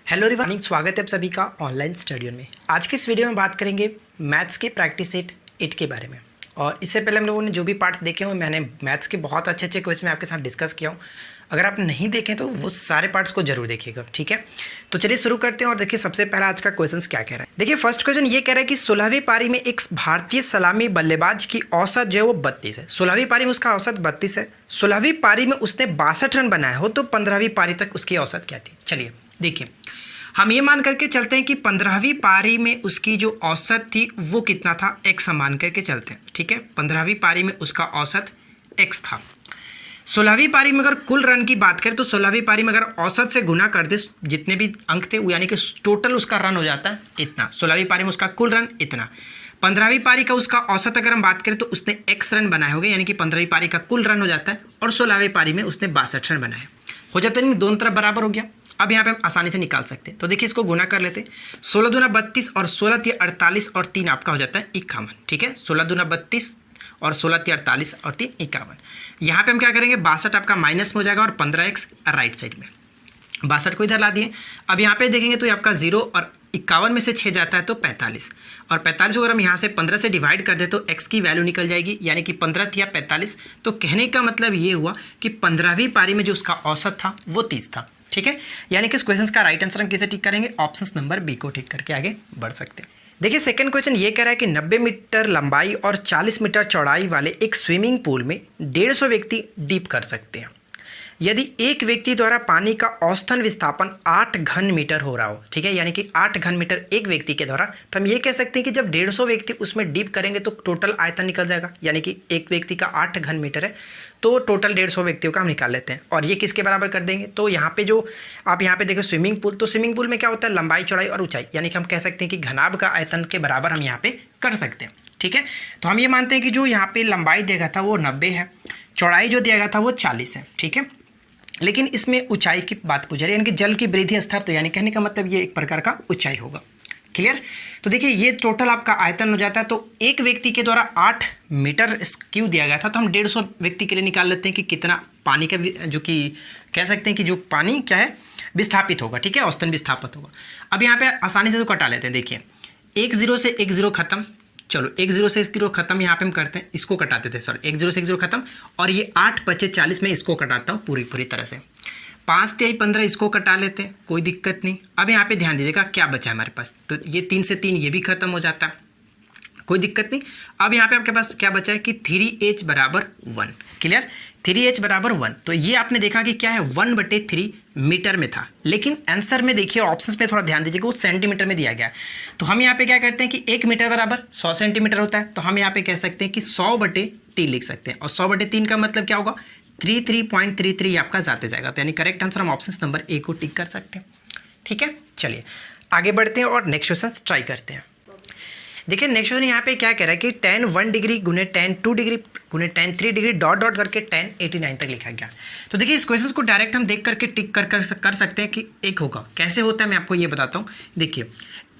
Hello everyone, स्वागत है आप सभी का ऑनलाइन स्टडी में। आज के इस वीडियो में बात करेंगे मैथ्स के प्रैक्टिस सेट 8 के बारे में। और इससे पहले हम लोगों ने जो भी पार्ट्स देखे हुए, मैंने मैथ्स के बहुत अच्छे अच्छे क्वेश्चन आपके साथ डिस्कस किया हूँ। अगर आप नहीं देखें तो वो सारे पार्ट्स को जरूर देखिएगा, ठीक है। तो चलिए शुरू करते हैं और देखिए सबसे पहला आज का क्वेश्चन क्या कह रहा है। देखिए फर्स्ट क्वेश्चन ये कह रहा है कि 16वीं पारी में एक भारतीय सलामी बल्लेबाज की औसत जो है वो 32 है। 16वीं पारी में उसका औसत 32 है। 16वीं पारी में उसने 62 रन बनाए हो तो 15वीं पारी तक उसकी औसत क्या थी। चलिए देखिए, हम ये मान करके चलते हैं कि 15वीं पारी में उसकी जो औसत थी वो कितना था, x हम मान करके चलते हैं, ठीक है। 15वीं पारी में उसका औसत x था। 16वीं पारी में अगर कुल रन की बात करें तो 16वीं पारी में अगर औसत से गुना कर दे जितने भी अंक थे, यानी कि टोटल उसका रन हो जाता है इतना। 16वीं पारी में उसका कुल रन इतना। 15वीं पारी का उसका औसत अगर हम बात करें तो उसने x रन बनाए होंगे, यानी कि 15वीं पारी का कुल रन हो जाता है। और 16वीं पारी में उसने 62 रन बनाए हो जाता है, दोनों तरफ बराबर हो गया। अब यहाँ पे हम आसानी से निकाल सकते हैं। तो देखिए इसको गुना कर लेते हैं। 16 दूना 32 और 16 तिया 48 और 3 आपका हो जाता है 51, ठीक है। 16 दूना 32 और 16 तिया 48 और 3 51। यहाँ पे हम क्या करेंगे, 62 आपका माइनस में हो जाएगा और 15x राइट साइड में, 62 को इधर ला दिए। अब यहाँ पे देखेंगे तो आपका 0 और 51 में से 6 जाता है तो 45, और 45 को अगर हम यहाँ से 15 से डिवाइड कर दे तो x की वैल्यू निकल जाएगी, यानी कि 15 थिया 45। तो कहने का मतलब ये हुआ कि 15वीं पारी में जो उसका औसत था वो 30 था, ठीक है। यानी कि इस क्वेश्चन का राइट आंसर हम किसे टिक करेंगे, ऑप्शन नंबर बी को टिक करके आगे बढ़ सकते हैं। देखिए सेकंड क्वेश्चन ये कह रहा है कि 90 मीटर लंबाई और 40 मीटर चौड़ाई वाले एक स्विमिंग पूल में 150 व्यक्ति डीप कर सकते हैं यदि एक व्यक्ति द्वारा पानी का औसतन विस्थापन 8 घन मीटर हो रहा हो, ठीक है, यानी कि 8 घन मीटर एक व्यक्ति के द्वारा। तो हम ये कह सकते हैं कि जब 150 व्यक्ति उसमें डीप करेंगे तो टोटल आयतन निकल जाएगा, यानी कि एक व्यक्ति का 8 घन मीटर है तो टोटल 150 व्यक्तियों का हम निकाल लेते हैं। और ये किसके बराबर कर देंगे, तो यहाँ पे जो आप यहाँ पे देखो स्विमिंग पूल, तो स्विमिंग पूल में क्या होता है, लंबाई चौड़ाई और ऊंचाई, यानी कि हम कह सकते हैं कि घनाभ का आयतन के बराबर हम यहाँ पे कर सकते हैं, ठीक है। तो हम ये मानते हैं कि जो यहाँ पे लंबाई दिया गया था वो 90 है, चौड़ाई जो दिया गया था वो 40 है, ठीक है। लेकिन इसमें ऊंचाई की बात गुजरी, यानी कि जल की वृद्धि स्तर, तो यानी कहने का मतलब ये एक प्रकार का ऊंचाई होगा, क्लियर। तो देखिए ये टोटल आपका आयतन हो जाता है। तो एक व्यक्ति के द्वारा 8 मीटर क्यों दिया गया था, तो हम 150 व्यक्ति के लिए निकाल लेते हैं कि कितना पानी का, जो कि कह सकते हैं कि जो पानी क्या है विस्थापित होगा, ठीक है, औसतन विस्थापित होगा। अब यहाँ पे आसानी से तो कटा लेते हैं। देखिए 1 0 से 1 0 खत्म, चलो 1 0 से 1 0 खत्म, यहाँ पे हम करते हैं, इसको कटाते थे, सॉरी 1 0 से 1 0 खत्म, और ये 8 बचे 40 में इसको कटाता हूँ पूरी तरह से। 5 तिहाई 15 इसको कटा लेते हैं, कोई दिक्कत नहीं। अब यहाँ पे ध्यान दीजिएगा क्या बचा है हमारे पास, तो ये 3 से 3 ये भी खत्म हो जाता है, कोई दिक्कत नहीं। अब यहाँ पे आपके पास क्या बचा है कि 3h बराबर 1, क्लियर, 3h बराबर 1। तो ये आपने देखा कि क्या है 1/3 मीटर में था, लेकिन आंसर में देखिए ऑप्शंस पे थोड़ा ध्यान दीजिएगा, वो सेंटीमीटर में दिया गया है। तो हम यहाँ पे क्या करते हैं कि 1 मीटर बराबर 100 सेंटीमीटर होता है, तो हम यहाँ पे कह सकते हैं कि 100/3 लिख सकते हैं। और 100/3 का मतलब क्या होगा, 33.33 आपका जाते जाएगा। तो यानी करेक्ट आंसर हम ऑप्शन नंबर ए को टिक कर सकते हैं, ठीक है। चलिए आगे बढ़ते हैं और नेक्स्ट क्वेश्चन ट्राई करते हैं। देखिए नेक्स्ट क्वेश्चन यहाँ पे क्या कह रहा है कि tan 1 डिग्री गुने tan 2 डिग्री गुने tan 3 डिग्री डॉट डॉट करके tan 89 तक लिखा गया। तो देखिए इस क्वेश्चन को डायरेक्ट हम देख करके टिक कर सकते हैं कि एक होगा। कैसे होता है मैं आपको ये बताता हूँ। देखिए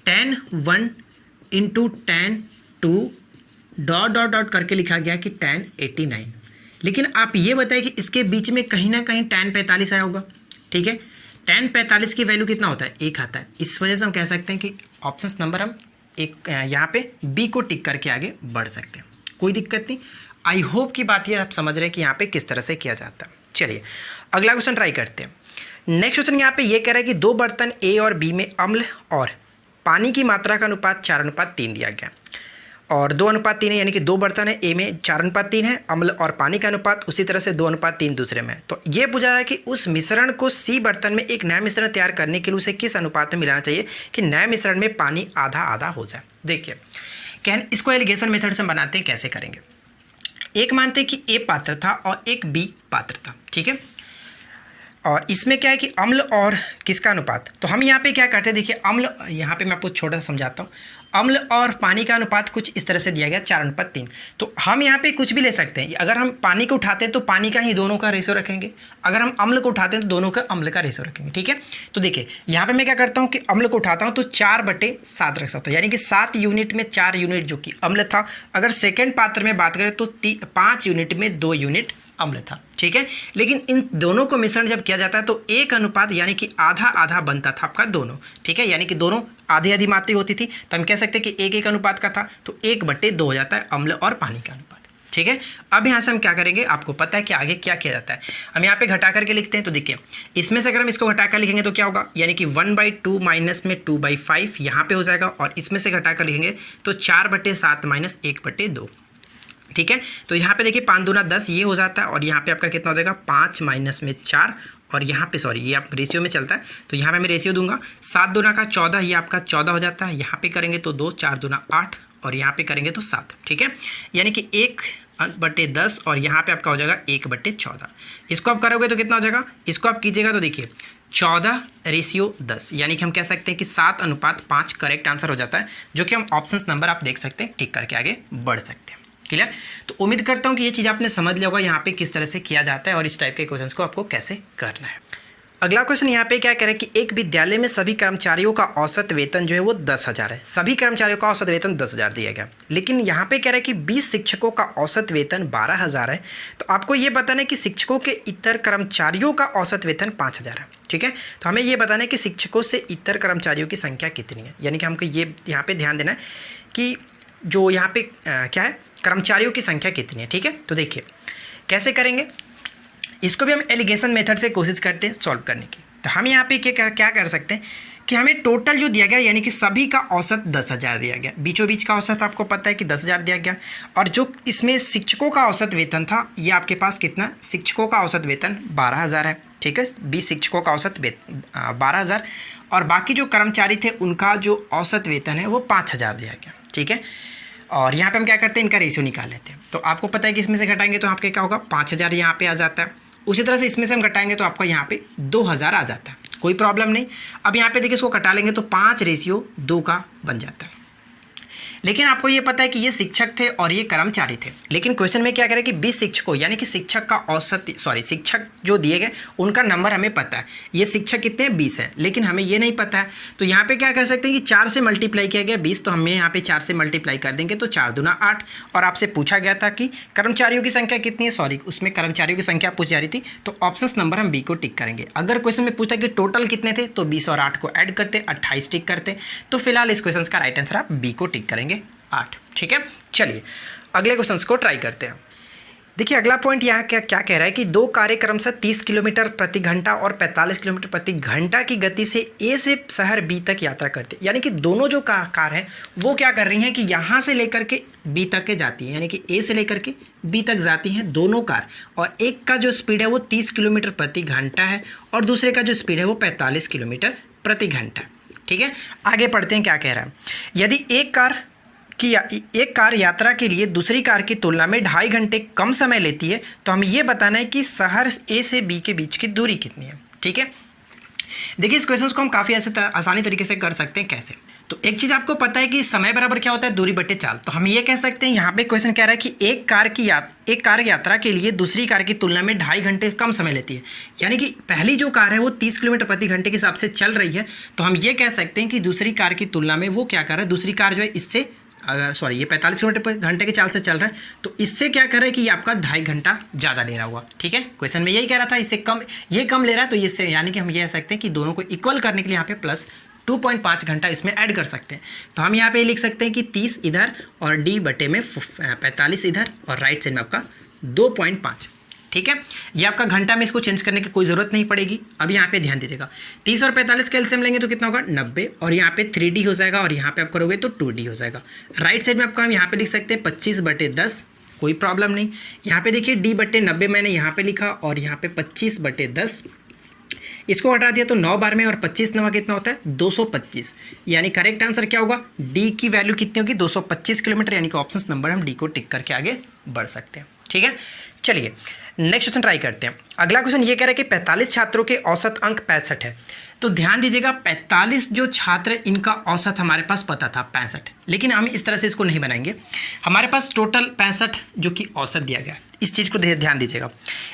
tan 1 into tan 2 dot dot dot करके लिखा गया कि tan 89। लेकिन आप ये बताइए कि इसके बीच में कहीं ना कहीं tan 45 आया होगा, ठीक है। tan 45 की वैल्यू कितना होता है, 1 आता है। इस वजह से हम कह सकते हैं कि ऑप्शन नंबर हम एक यहाँ पे बी को टिक करके आगे बढ़ सकते हैं, कोई दिक्कत नहीं। आई होप की बात ये आप समझ रहे हैं कि यहाँ पे किस तरह से किया जाता है। चलिए अगला क्वेश्चन ट्राई करते हैं। नेक्स्ट क्वेश्चन यहाँ पे ये कह रहा है कि 2 बर्तन ए और बी में अम्ल और पानी की मात्रा का अनुपात 4:3 दिया गया, और 2:3 है, यानी कि 2 बर्तन है, ए में 4:3 है, अम्ल और पानी का अनुपात उसी तरह से 2:3 दूसरे में। तो ये पूछा है कि उस मिश्रण को सी बर्तन में एक नया मिश्रण तैयार करने के लिए उसे किस अनुपात में मिलाना चाहिए कि नए मिश्रण में पानी आधा आधा हो जाए। देखिए इसको एलिगेशन मेथड से बनाते हैं, कैसे करेंगे। एक मानते हैं कि ए पात्र था और एक बी पात्र था, ठीक है। और इसमें क्या है कि अम्ल और किसका अनुपात, तो हम यहाँ पे क्या करते हैं, देखिए अम्ल, यहाँ पे मैं आपको छोटा सा समझाता हूँ। अम्ल और पानी का अनुपात कुछ इस तरह से दिया गया 4:3। तो हम यहाँ पे कुछ भी ले सकते हैं। अगर हम पानी को उठाते हैं तो पानी का ही दोनों का रेशो रखेंगे, अगर हम अम्ल को उठाते हैं तो दोनों का अम्ल का रेशो रखेंगे, ठीक है। तो देखिए यहाँ पे मैं क्या करता हूँ कि अम्ल को उठाता हूँ तो 4/7 रख सकता हूँ, यानी कि 7 यूनिट में 4 यूनिट जो कि अम्ल था। अगर सेकेंड पात्र में बात करें तो 5 यूनिट में 2 यूनिट अम्ल था, ठीक है। लेकिन इन दोनों को मिश्रण जब किया जाता है तो एक अनुपात यानी कि आधा आधा बनता था आपका दोनों, ठीक है, यानी कि दोनों आधी आधी मात्रा होती थी, तो हम कह सकते हैं कि एक एक अनुपात का था, तो 1/2 हो जाता है अम्ल और पानी का अनुपात, ठीक है। अब यहाँ से हम क्या करेंगे, आपको पता है कि आगे क्या किया जाता है। हम यहाँ पे घटा करके लिखते हैं, तो देखिए इसमें से अगर हम इसको घटा कर लिखेंगे तो क्या होगा, यानी कि 1/2 माइनस में 2/5 यहाँ पे हो जाएगा, और इसमें से घटा कर लिखेंगे तो 4/7 माइनस 1/2, ठीक है। तो यहाँ पे देखिए 5 दूना 10 ये हो जाता है, और यहाँ पे आपका कितना हो जाएगा 5 माइनस में 4, और यहाँ पे सॉरी ये आप रेशियो में चलता है, तो यहाँ पे मैं रेशियो दूंगा 7 दूना का 14, ये आपका 14 हो जाता है। यहाँ पे करेंगे तो 2, 4 दूना 8, और यहाँ पे करेंगे तो 7, ठीक है, यानी कि 1/10, और यहाँ पे आपका हो जाएगा 1/14। इसको आप करोगे तो कितना हो जाएगा, इसको आप कीजिएगा तो देखिए 14:10, यानी कि हम कह सकते हैं कि 7:5 करेक्ट आंसर हो जाता है, जो कि हम ऑप्शंस नंबर आप देख सकते हैं, टिक करके आगे बढ़ सकते हैं। क्लियर? तो उम्मीद करता हूँ कि ये चीज़ आपने समझ लिया होगा यहाँ पे किस तरह से किया जाता है और इस टाइप के क्वेश्चंस को आपको कैसे करना है। अगला क्वेश्चन यहाँ पे क्या कह रहा है कि एक विद्यालय में सभी कर्मचारियों का औसत वेतन जो है वो 10,000 है। सभी कर्मचारियों का औसत वेतन 10,000 दिया गया, लेकिन यहाँ पे कह रहा है कि 20 शिक्षकों का औसत वेतन 12,000 है। तो आपको ये बताना है कि शिक्षकों के इतर कर्मचारियों का औसत वेतन 5,000 है, ठीक है। तो हमें ये बताना है कि शिक्षकों से इतर कर्मचारियों की संख्या कितनी है, यानी कि हमको ये यहाँ पे ध्यान देना है कि जो यहाँ पे क्या है कर्मचारियों की संख्या कितनी है, ठीक है। तो देखिए कैसे करेंगे, इसको भी हम एलिगेशन मेथड से कोशिश करते हैं सॉल्व करने की। तो हम यहाँ पे क्या कर सकते हैं कि हमें टोटल जो दिया गया यानी कि सभी का औसत 10,000 दिया गया, बीचों बीच का औसत आपको पता है कि 10,000 दिया गया, और जो इसमें शिक्षकों का औसत वेतन था ये आपके पास कितना, शिक्षकों का औसत वेतन 12,000 है, ठीक है। 20 शिक्षकों का औसत वेतन 12,000, और बाकी जो कर्मचारी थे उनका जो औसत वेतन है वो 5,000 दिया गया, ठीक है। और यहाँ पे हम क्या करते हैं, इनका रेशियो निकाल लेते हैं। तो आपको पता है कि इसमें से घटाएंगे तो आपके क्या होगा 5,000 यहाँ पे आ जाता है, उसी तरह से इसमें से हम घटाएंगे तो आपका यहाँ पे 2,000 आ जाता है, कोई प्रॉब्लम नहीं। अब यहाँ पे देखिए इसको घटा लेंगे तो 5:2 का बन जाता है। लेकिन आपको ये पता है कि ये शिक्षक थे और ये कर्मचारी थे, लेकिन क्वेश्चन में क्या करें कि 20 शिक्षकों यानी कि शिक्षक का औसत शिक्षक जो दिए गए उनका नंबर हमें पता है, ये शिक्षक कितने 20 है, लेकिन हमें ये नहीं पता है। तो यहाँ पे क्या कह सकते हैं कि 4 से मल्टीप्लाई किया गया 20, तो हमें यहाँ पे 4 से मल्टीप्लाई कर देंगे तो 4 दूना 8। और आपसे पूछा गया था कि कर्मचारियों की संख्या कितनी है, उसमें कर्मचारियों की संख्या पूछ जा रही थी, तो ऑप्शन नंबर हम बी को टिक करेंगे। अगर क्वेश्चन में पूछता कि टोटल कितने थे तो 20 और 8 को ऐड करते 28 टिक करते। तो फिलहाल इस क्वेश्चन का राइट आंसर आप बी को टिक करेंगे 8, ठीक है। चलिए अगले क्वेश्चन को ट्राई करते हैं। देखिए अगला पॉइंट यहाँ क्या कह रहा है कि 2 कारें क्रमशः 30 किलोमीटर प्रति घंटा और 45 किलोमीटर प्रति घंटा की गति से ए से शहर बी तक यात्रा करते हैं। यानी कि दोनों जो कार है वो क्या कर रही हैं कि यहाँ से लेकर के बी तक के जाती हैं, यानी कि ए से लेकर के बी तक जाती हैं दोनों कार, और एक का जो स्पीड है वो 30 किलोमीटर प्रति घंटा है और दूसरे का जो स्पीड है वो 45 किलोमीटर प्रति घंटा, ठीक है। आगे पढ़ते हैं क्या कह रहा है। यदि एक कार यात्रा के लिए दूसरी कार की तुलना में 2.5 घंटे कम समय लेती है, तो हमें ये बताना है कि शहर ए से बी के बीच की दूरी कितनी है, ठीक है। देखिए इस क्वेश्चन को हम काफ़ी आसानी तरीके से कर सकते हैं। कैसे, तो एक चीज़ आपको पता है कि समय बराबर क्या होता है दूरी बटे चाल। तो हम ये कह सकते हैं यहाँ पे क्वेश्चन कह रहा है कि एक कार यात्रा के लिए दूसरी कार की तुलना में 2.5 घंटे कम समय लेती है, यानी कि पहली जो कार है वो 30 किलोमीटर प्रति घंटे के हिसाब से चल रही है। तो हम ये कह सकते हैं कि दूसरी कार की तुलना में वो क्या कर रहा है, दूसरी कार जो है इससे ये 45 किलोमीटर प्रति घंटे की चाल से चल रहा है, तो इससे क्या कर रहा है कि ये आपका 2.5 घंटा ज़्यादा ले रहा हुआ, ठीक है। क्वेश्चन में यही कह रहा था, इससे कम ये कम ले रहा है, तो इससे यानी कि हम ये कह सकते हैं कि दोनों को इक्वल करने के लिए यहाँ पे प्लस 2.5 घंटा इसमें ऐड कर सकते हैं। तो हम यहाँ पे लिख सकते हैं कि 30 इधर और डी बटे में 45 इधर और राइट साइड में आपका 2.5, ठीक है। ये आपका घंटा में इसको चेंज करने की कोई ज़रूरत नहीं पड़ेगी। अब यहाँ पे ध्यान दीजिएगा 30 और 45 का एलसीएम लेंगे तो कितना होगा 90, और यहाँ पे 3D हो जाएगा और यहाँ पे आप करोगे तो 2D हो जाएगा। राइट साइड में आपका हम यहाँ पे लिख सकते हैं 25/10, कोई प्रॉब्लम नहीं। यहाँ पे देखिए D बटे 90 मैंने यहाँ पे लिखा और यहाँ पे 25/10, इसको हटा दिया तो 9 बार में, और 25 9 कितना होता है 225, यानी करेक्ट आंसर क्या होगा, डी की वैल्यू कितनी होगी 225 किलोमीटर, यानी कि ऑप्शन नंबर हम डी को टिक करके आगे बढ़ सकते हैं, ठीक है। चलिए नेक्स्ट क्वेश्चन ट्राई करते हैं। अगला क्वेश्चन ये कह रहा है कि 45 छात्रों के औसत अंक 65 है। तो ध्यान दीजिएगा 45 जो छात्र इनका औसत हमारे पास पता था 65, लेकिन हम इस तरह से इसको नहीं बनाएंगे। हमारे पास टोटल 65 जो कि औसत दिया गया, इस चीज़ को ध्यान दीजिएगा।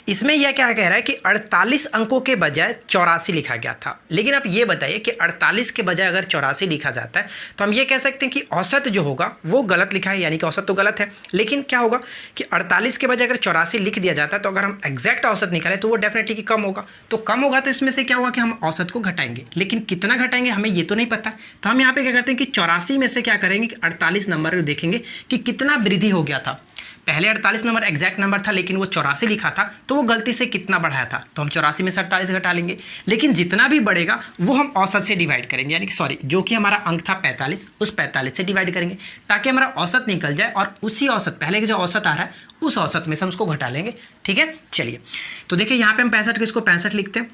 इसमें यह क्या कह रहा है कि 48 अंकों के बजाय 84 लिखा गया था। लेकिन आप ये बताइए कि 48 के बजाय अगर 84 लिखा जाता है तो हम ये कह सकते हैं कि औसत जो होगा वो गलत लिखा है, यानी कि औसत तो गलत है। लेकिन क्या होगा कि 48 के बजाय अगर 84 लिख दिया जाता है तो अगर हम एग्जैक्ट औसत निकालें तो वो डेफिनेटली कि कम होगा। तो कम होगा तो इसमें से क्या होगा कि हम औसत को घटाएंगे, लेकिन कितना घटाएंगे हमें ये तो नहीं पता। तो हम यहाँ पे क्या करते हैं कि 84 में से क्या करेंगे कि 48 नंबर में देखेंगे कि कितना वृद्धि हो गया था। पहले 48 नंबर एग्जैक्ट नंबर था, लेकिन वो 84 लिखा था, तो वो गलती से कितना बढ़ाया था, तो हम 84 में से 48 घटा लेंगे। लेकिन जितना भी बढ़ेगा वो हम औसत से डिवाइड करेंगे, यानी कि सॉरी जो कि हमारा अंक था 45, उस 45 से डिवाइड करेंगे ताकि हमारा औसत निकल जाए, और उसी औसत पहले का जो औसत आ रहा है उस औसत में से हम उसको घटा लेंगे। ठीक है, चलिए तो देखिए यहाँ पे हम 65 के इसको 65 लिखते हैं।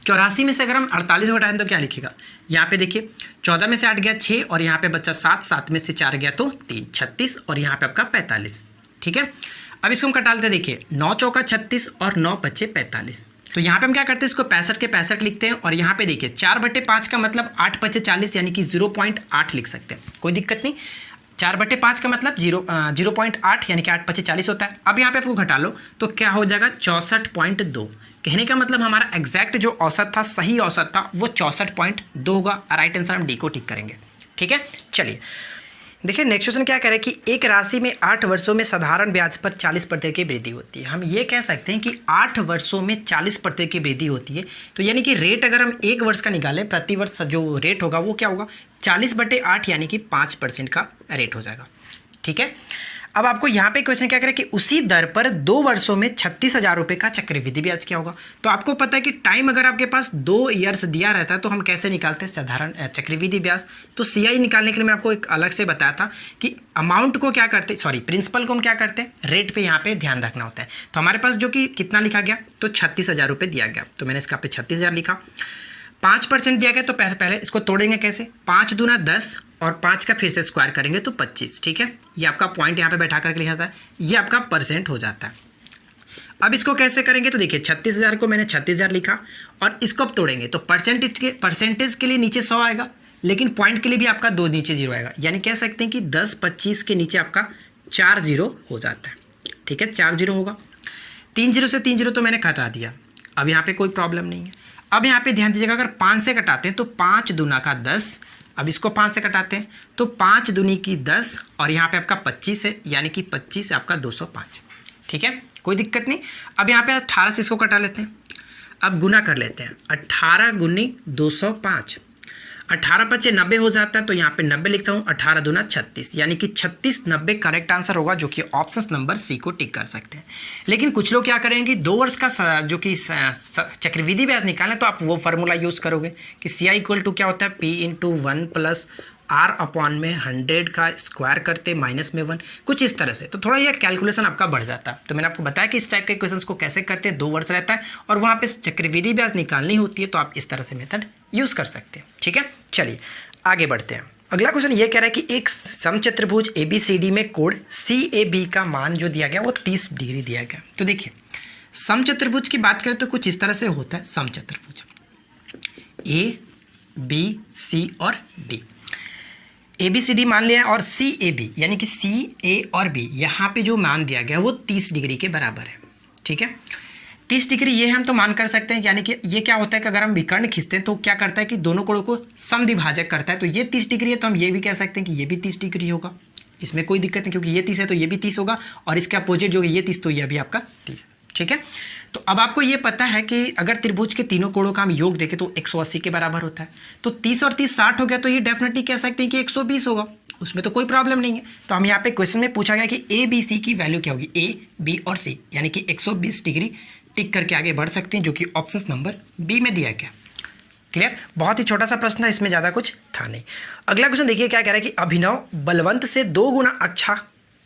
84 में से अगर हम 48 घटाएं तो क्या लिखेगा, यहाँ पे देखिए 14 में से 8 गया 6, और यहाँ पे बच्चा 7, 7 में से 4 गया तो 3, 36, और यहाँ पे आपका 45। ठीक है, अब इसको हम कटा लेते हैं। देखिए 9 चौका 36 और 9 बचे 45। तो यहाँ पे हम क्या करते हैं, इसको 65 के 65 लिखते हैं, और यहाँ पे देखिए 4/5 का मतलब 8 बचे 40, यानी कि 0.8 लिख सकते हैं, कोई दिक्कत नहीं। 4/5 का मतलब 0.8 यानी कि 8 बचे 40 होता है। अब यहाँ पे आपको घटा लो तो क्या हो जाएगा 64.2। कहने का मतलब हमारा एग्जैक्ट जो औसत था, सही औसत था, वो 64.2 होगा। राइट आंसर हम डी को टिक करेंगे। ठीक है, चलिए देखिए नेक्स्ट क्वेश्चन क्या कह रहा है कि एक राशि में 8 वर्षों में साधारण ब्याज पर 40% की वृद्धि होती है। हम ये कह सकते हैं कि 8 वर्षों में 40% की वृद्धि होती है। तो यानी कि रेट अगर हम 1 वर्ष का निकालें, प्रति वर्ष जो रेट होगा वो क्या होगा 40/8, यानी कि 5% का रेट हो जाएगा। ठीक है, अब आपको यहाँ पे क्वेश्चन क्या करें कि उसी दर पर 2 वर्षों में 36,000 रुपये का चक्रवृद्धि ब्याज क्या होगा। तो आपको पता है कि टाइम अगर आपके पास 2 ईयर्स दिया रहता है तो हम कैसे निकालते हैं साधारण चक्रवृद्धि ब्याज। तो CI निकालने के लिए मैं आपको एक अलग से बताया था कि अमाउंट को क्या करते, सॉरी प्रिंसिपल को हम क्या करते हैं, रेट पे यहाँ पे ध्यान रखना होता है। तो हमारे पास जो कि कितना लिखा गया तो 36,000 रुपये दिया गया, तो मैंने इसका पे 36,000 लिखा। 5% दिया गया तो पहले इसको तोड़ेंगे कैसे, 5 दूना 10 और 5 का फिर से स्क्वायर करेंगे तो 25। ठीक है, ये आपका पॉइंट यहाँ पे बैठा करके लिखा था, ये आपका परसेंट हो जाता है। अब इसको कैसे करेंगे तो देखिए 36,000 को मैंने 36,000 लिखा, और इसको अब तोड़ेंगे तो परसेंटेज के लिए नीचे 100 आएगा, लेकिन पॉइंट के लिए भी आपका 2 नीचे 0 आएगा, यानी कह सकते हैं कि 10 25 के नीचे आपका 4 0 हो जाता है। ठीक है, 4 0 होगा। 3 0 से 3 0 तो मैंने घटा दिया, अब यहाँ पे कोई प्रॉब्लम नहीं है। अब यहाँ पे ध्यान दीजिएगा, अगर 5 से कटाते हैं तो 5 दूना का 10, अब इसको 5 से कटाते हैं तो 5 दूनी की 10, और यहाँ पे आपका 25 है, यानी कि 25 आपका 205। ठीक है, कोई दिक्कत नहीं। अब यहाँ पे 18 से इसको कटा लेते हैं, अब गुना कर लेते हैं, 18 गुनी 205, 18 पचे 90 हो जाता है, तो यहाँ पे 90 लिखता हूँ, 18 दूना 36, यानी कि 36 90 करेक्ट आंसर होगा, जो कि ऑप्शन नंबर सी को टिक कर सकते हैं। लेकिन कुछ लोग क्या करेंगे, 2 वर्ष का जो कि चक्रवृद्धि ब्याज निकालें तो आप वो फार्मूला यूज़ करोगे कि CI = क्या होता है, P/1 + R/100 का स्क्वायर करते माइनस में 1, कुछ इस तरह से। तो थोड़ा यह कैलकुलेशन आपका बढ़ जाता है। तो मैंने आपको बताया कि इस टाइप के क्वेश्चंस को कैसे करते हैं, 2 वर्ष रहता है और वहाँ पे चक्रवृद्धि ब्याज निकालनी होती है, तो आप इस तरह से मेथड यूज़ कर सकते हैं। ठीक है, चलिए आगे बढ़ते हैं। अगला क्वेश्चन ये कह रहा है कि एक समचतुर्भुज ABCD में कोण CAB का मान जो दिया गया वो 30 डिग्री दिया गया। तो देखिए समचतुर्भुज की बात करें तो कुछ इस तरह से होता है समचतुर्भुज A, B, C और D। ABCD मान लिया और CAB यानी कि CA और B, यहाँ पे जो मान दिया गया वो 30 डिग्री के बराबर है। ठीक है, 30 डिग्री ये हम तो मान कर सकते हैं, यानी कि ये क्या होता है कि अगर हम विकर्ण खींचते हैं तो क्या करता है कि दोनों कोणों को समद्विभाजक करता है। तो ये 30 डिग्री है, तो हम ये भी कह सकते हैं कि ये भी 30 डिग्री होगा, इसमें कोई दिक्कत नहीं, क्योंकि ये 30 है तो ये भी 30 होगा, और इसके अपोजिट जो ये 30 तो ये भी आपका 30। ठीक है, तो अब आपको ये पता है कि अगर त्रिभुज के तीनों कोणों का हम योग देखें तो 180 के बराबर होता है। तो 30 और 30 60 हो गया, तो ये डेफिनेटली कह सकते हैं कि 120 होगा, उसमें तो कोई प्रॉब्लम नहीं है। तो हम यहाँ पे क्वेश्चन में पूछा गया कि ABC की वैल्यू क्या होगी, A, B और C, यानी कि 120 डिग्री टिक करके आगे बढ़ सकते हैं, जो कि ऑप्शन नंबर बी में दिया गया। क्लियर, बहुत ही छोटा सा प्रश्न है, इसमें ज़्यादा कुछ था नहीं। अगला क्वेश्चन देखिए क्या कह रहा है कि अभिनव बलवंत से 2 गुना अच्छा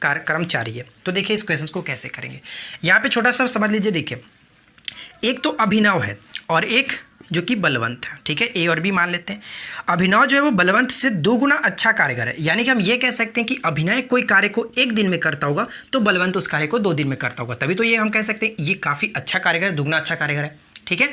कर्मचारी है। तो देखिए इस क्वेश्चन को कैसे करेंगे, यहाँ पे छोटा सा समझ लीजिए। देखिए एक तो अभिनव है और एक जो कि बलवंत है। ठीक है, A और B मान लेते हैं। अभिनव जो है वो बलवंत से 2 गुना अच्छा कारीगर है, यानी कि हम ये कह सकते हैं कि अभिनय कोई कार्य को 1 दिन में करता होगा तो बलवंत उस कार्य को 2 दिन में करता होगा, तभी तो ये हम कह सकते हैं ये काफ़ी अच्छा कारीगर है, दुगना अच्छा कारीगर है। ठीक है।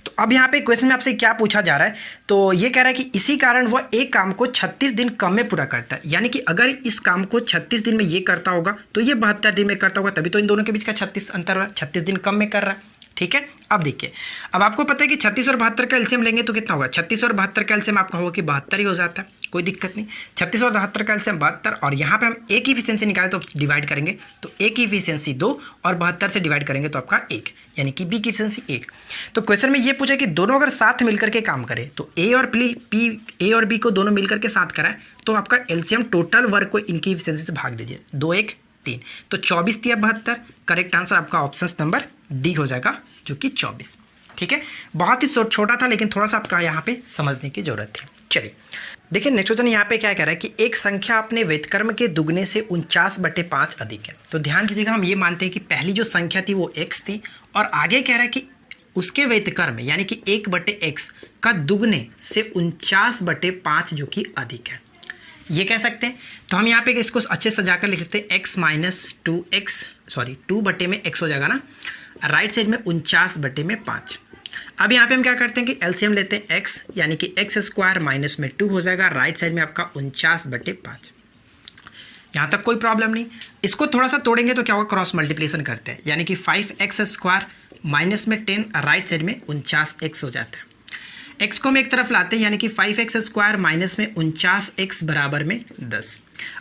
तो अब यहाँ पे क्वेश्चन में आपसे क्या पूछा जा रहा है, तो ये कह रहा है कि इसी कारण वह एक काम को 36 दिन कम में पूरा करता है। यानी कि अगर इस काम को 36 दिन में ये करता होगा तो ये 72 दिन में करता होगा, तभी तो इन दोनों के बीच का 36 अंतर है, 36 दिन कम में कर रहा है। ठीक है। अब देखिए, अब आपको पता है कि 36 और 72 का एलसीएम लेंगे तो कितना होगा, 36 और 72 का एलसीएम आपका होगा कि 72 ही हो जाता है, कोई दिक्कत नहीं। 36 और 72 का एलसीएम 72, और यहाँ पे हम एक ही इफिशियंसी निकालें तो डिवाइड करेंगे, तो एक की इफिशियंसी 2 और 72 से डिवाइड करेंगे तो आपका 1, यानी कि बी की इफिशियंसी 1। तो क्वेश्चन में ये पूछा कि दोनों अगर साथ मिलकर के काम करें, तो ए और बी को दोनों मिलकर के साथ कराएं तो आपका एलसीएम टोटल वर्क को इनकी इफिशियंसी से भाग दीजिए, 2 1 3, तो 24 या 72। करेक्ट आंसर आपका ऑप्शन नंबर डी हो जाएगा, जो कि 24। ठीक है, बहुत ही छोटा था लेकिन थोड़ा सा आपका यहाँ पे समझने की जरूरत है। चलिए देखिए, नेक्स्ट क्वेश्चन यहाँ पे क्या कह रहा है कि एक संख्या अपने व्युत्क्रम के दुगने से 49/5 अधिक है। तो ध्यान दीजिएगा, हम ये मानते हैं कि पहली जो संख्या थी वो x थी, और आगे कह रहा है कि उसके व्युत्क्रम यानी कि 1/x का दुगने से 49/5 जो कि अधिक है, ये कह सकते हैं। तो हम यहाँ पे इसको अच्छे से सजाकर लिख सकते हैं, x - 2x 2/x हो जाएगा ना, राइट साइड में 49/5। अब यहाँ पे हम क्या करते हैं कि एलसीएम लेते हैं x, यानी कि x² माइनस में 2 हो जाएगा, राइट साइड में आपका 49/5। यहाँ तक कोई प्रॉब्लम नहीं। इसको थोड़ा सा तोड़ेंगे तो क्या होगा, क्रॉस मल्टीप्लिकेशन करते हैं, यानी कि 5x² माइनस में 10, राइट साइड में 49x हो जाता है। x को हम एक तरफ लाते हैं, यानी कि 5x² माइनस में 49x बराबर में 10।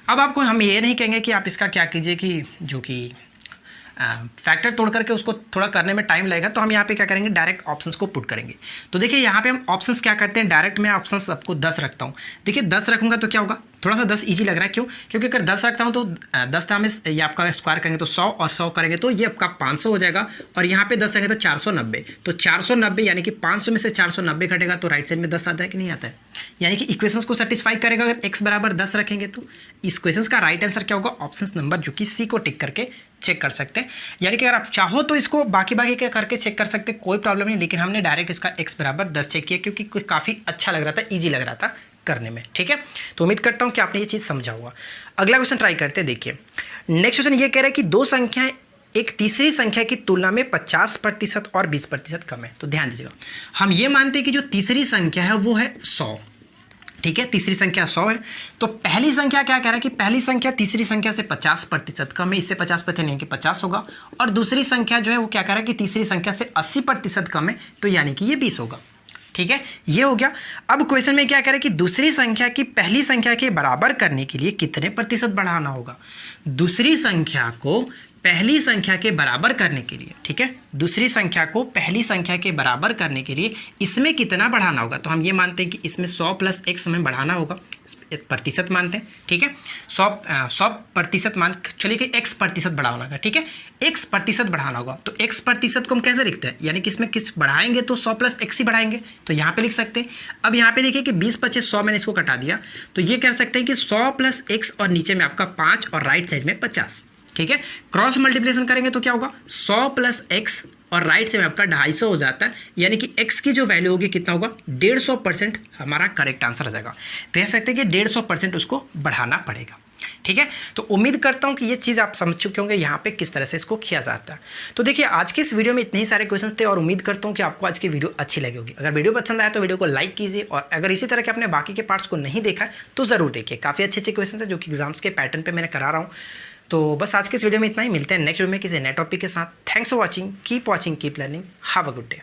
अब आपको हम ये नहीं कहेंगे कि आप इसका क्या कीजिए कि जो कि फैक्टर तोड़ करके उसको थोड़ा करने में टाइम लगेगा, तो हम यहाँ पे क्या करेंगे, डायरेक्ट ऑप्शंस को पुट करेंगे। तो देखिए यहाँ पे हम ऑप्शंस क्या करते हैं, डायरेक्ट मैं ऑप्शंस आपको 10 रखता हूँ। देखिए 10 रखूँगा तो क्या होगा, थोड़ा सा 10 इजी लग रहा है, क्यों, क्योंकि अगर 10 रखता हूँ तो 10 में ये आपका स्क्वायर करेंगे तो 100, और 100 करेंगे तो ये आपका 500 हो जाएगा, और यहाँ पे 10 रखेंगे तो 490। तो 490 यानी कि 500 में से 490 घटेगा तो राइट साइड में 10 आता है कि नहीं आता है, यानी कि इक्वेशंस को सेटिस्फाई करेगा। अगर x बराबर 10 रखेंगे तो इस क्वेश्चन का राइट आंसर क्या होगा, ऑप्शन नंबर जो कि सी को टिक करके चेक कर सकते हैं। यानी कि अगर आप चाहो तो इसको बाकी के करके चेक कर सकते हैं, कोई प्रॉब्लम नहीं, लेकिन हमने डायरेक्ट इसका x बराबर 10 चेक किया क्योंकि काफ़ी अच्छा लग रहा था, ईजी लग रहा था करने में। ठीक है, तो उम्मीद करता हूँ कि आपने ये चीज़ समझा होगा। अगला क्वेश्चन ट्राई करते हैं। देखिए नेक्स्ट क्वेश्चन ये कह रहा है कि दो संख्याएं एक तीसरी संख्या की तुलना में 50% और 20% कम है। तो ध्यान दीजिएगा, हम ये मानते हैं कि जो तीसरी संख्या है वो है 100। ठीक है, तीसरी संख्या 100 है। तो पहली संख्या क्या कह रहा है कि पहली संख्या तीसरी संख्या से 50% कम है, इससे 50% नहीं कि 50 होगा। और दूसरी संख्या जो है वो क्या कह रहा है कि तीसरी संख्या से 80% कम है, तो यानी कि ये 20 होगा। ठीक है, ये हो गया। अब क्वेश्चन में क्या कह रहा है कि दूसरी संख्या की पहली संख्या के बराबर करने के लिए कितने प्रतिशत बढ़ाना होगा। दूसरी संख्या को पहली संख्या के बराबर करने के लिए, ठीक है, दूसरी संख्या को पहली संख्या के बराबर करने के लिए इसमें कितना बढ़ाना होगा। तो हम ये मानते हैं कि इसमें 100 + x हमें बढ़ाना होगा, प्रतिशत मानते हैं। ठीक है, 100% मान चलिए कि x प्रतिशत बढ़ाना होगा। ठीक है, x प्रतिशत बढ़ाना होगा। तो x प्रतिशत को हम कैसे लिखते हैं, यानी कि इसमें किस बढ़ाएंगे तो 100 + x ही बढ़ाएंगे, तो यहाँ पे लिख सकते हैं। अब यहाँ पे देखिए कि 20 × 100 मैंने इसको कटा दिया, तो ये कह सकते हैं कि 100 + x और नीचे में आपका 5 और राइट साइड में 50। ठीक है, क्रॉस मल्टीप्लिकेशन करेंगे तो क्या होगा, 100 + x और राइट से में आपका 250 हो जाता है, यानी कि x की जो वैल्यू होगी कितना होगा, 150% हमारा करेक्ट आंसर आ जाएगा। कह सकते हैं कि 150% उसको बढ़ाना पड़ेगा। ठीक है, तो उम्मीद करता हूं कि ये चीज़ आप समझ चुके होंगे यहाँ पे किस तरह से इसको किया जाता है। तो देखिए आज के इस वीडियो में इतने ही सारे क्वेश्चंस थे और उम्मीद करता हूँ कि आपको आज की वीडियो अच्छी लगी होगी। अगर वीडियो पसंद आया तो वीडियो को लाइक कीजिए, और अगर इसी तरह के अपने बाकी के पार्ट्स को नहीं देखा है तो ज़रूर देखिए, काफ़ी अच्छे क्वेश्चन है जो कि एग्जाम्स के पैटर्न पर मैंने करा रहा हूँ। तो बस आज के इस वीडियो में इतना ही, मिलते हैं नेक्स्ट वीडियो में किसी नए टॉपिक के साथ। Thanks for watching, keep learning, have a good day.